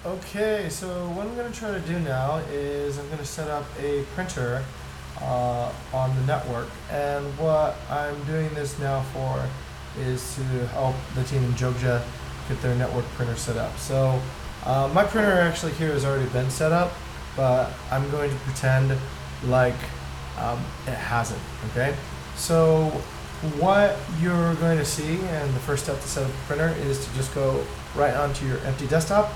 Okay, so what I'm going to try to do now is I'm going to set up a printer on the network, and what I'm doing this now for is to help the team in Jogja get their network printer set up. So my printer actually here has already been set up, but I'm going to pretend like it hasn't, okay? So what you're going to see, and the first step to set up a printer is to just go right onto your empty desktop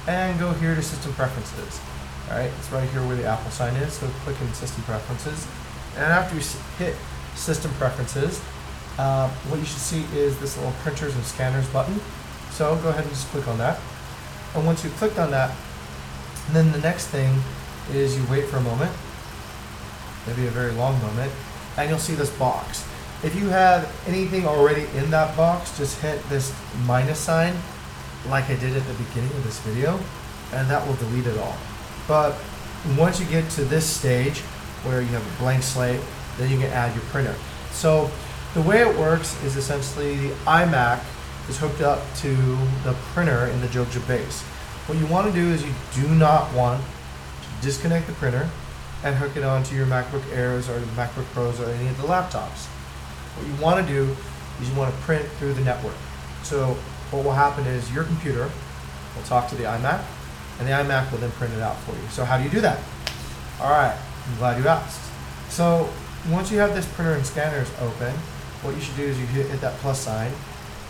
and go here to System Preferences. All right, it's right here where the Apple sign is, so click in System Preferences. And after you hit System Preferences, what you should see is this little Printers and Scanners button. So go ahead and just click on that. And once you've clicked on that, then the next thing is you wait for a moment, maybe a very long moment, and you'll see this box. If you have anything already in that box, just hit this minus sign like I did at the beginning of this video, and that will delete it all. But once you get to this stage where you have a blank slate, then you can add your printer. So the way it works is essentially the iMac is hooked up to the printer in the Jogja base. What you want to do is you do not want to disconnect the printer and hook it onto your MacBook Airs or the MacBook Pros or any of the laptops. What you want to do is you want to print through the network. So what will happen is your computer will talk to the iMac, and the iMac will then print it out for you. So how do you do that? All right, I'm glad you asked. So once you have this printer and scanners open, what you should do is you hit that plus sign,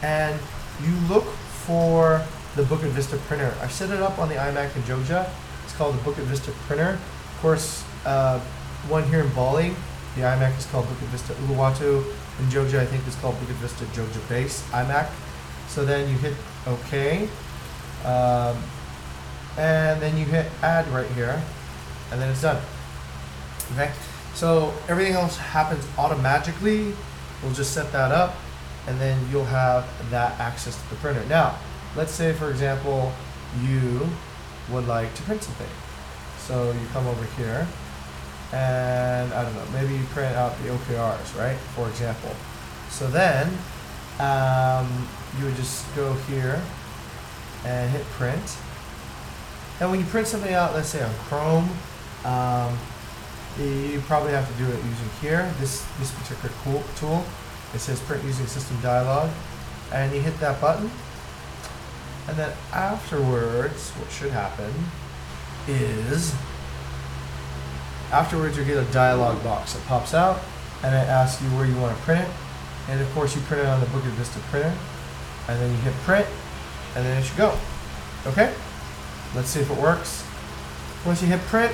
and you look for the Bukit Vista printer. I set it up on the iMac in Jogja. It's called the Bukit Vista printer. Of course, one here in Bali, the iMac is called Bukit Vista Uluwatu. In Jogja, I think it's called Bukit Vista Jogja Base iMac. So then you hit OK, and then you hit Add right here, and then it's done. Okay, so everything else happens automatically. We'll just set that up, and then you'll have that access to the printer. Now, let's say, for example, you would like to print something. So you come over here, and I don't know, maybe you print out the OKRs, right? For example. So then you would just go here and hit print. And when you print something out, let's say on Chrome, you probably have to do it using here, this particular tool. It says print using system dialog, and you hit that button. And then afterwards, what should happen is, afterwards you get a dialog box that pops out, and it asks you where you want to print it. And of course you print it on the Bukit Vista printer, and then you hit print, and then it should go. Okay? Let's see if it works. Once you hit print,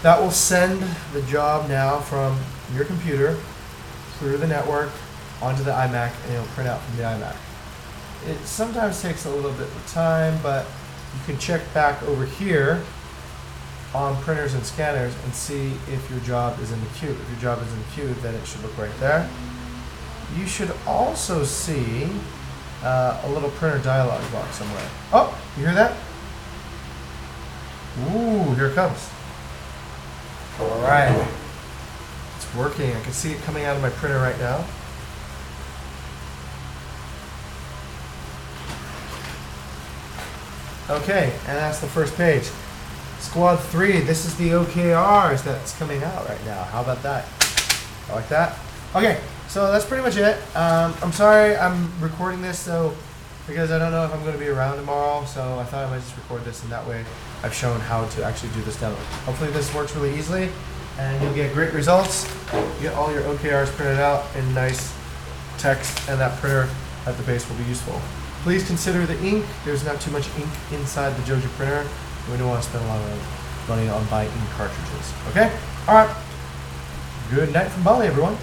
that will send the job now from your computer through the network onto the iMac, and it'll print out from the iMac. It sometimes takes a little bit of time, but you can check back over here on printers and scanners and see if your job is in the queue. If your job is in the queue, then it should look right there. You should also see a little printer dialog box somewhere. Oh, you hear that? Ooh, here it comes. All right, it's working. I can see it coming out of my printer right now. Okay, and that's the first page. Squad 3, this is the OKRs that's coming out right now. How about that? I like that. Okay, so that's pretty much it. I'm sorry I'm recording this because I don't know if I'm going to be around tomorrow, so I thought I might just record this, and that way I've shown how to actually do this demo. Hopefully this works really easily, and you'll get great results. You get all your OKRs printed out in nice text, and that printer at the base will be useful. Please consider the ink. There's not too much ink inside the Jogja printer. We don't want to spend a lot of money on buying ink cartridges. Okay? All right. Good night from Bali, everyone.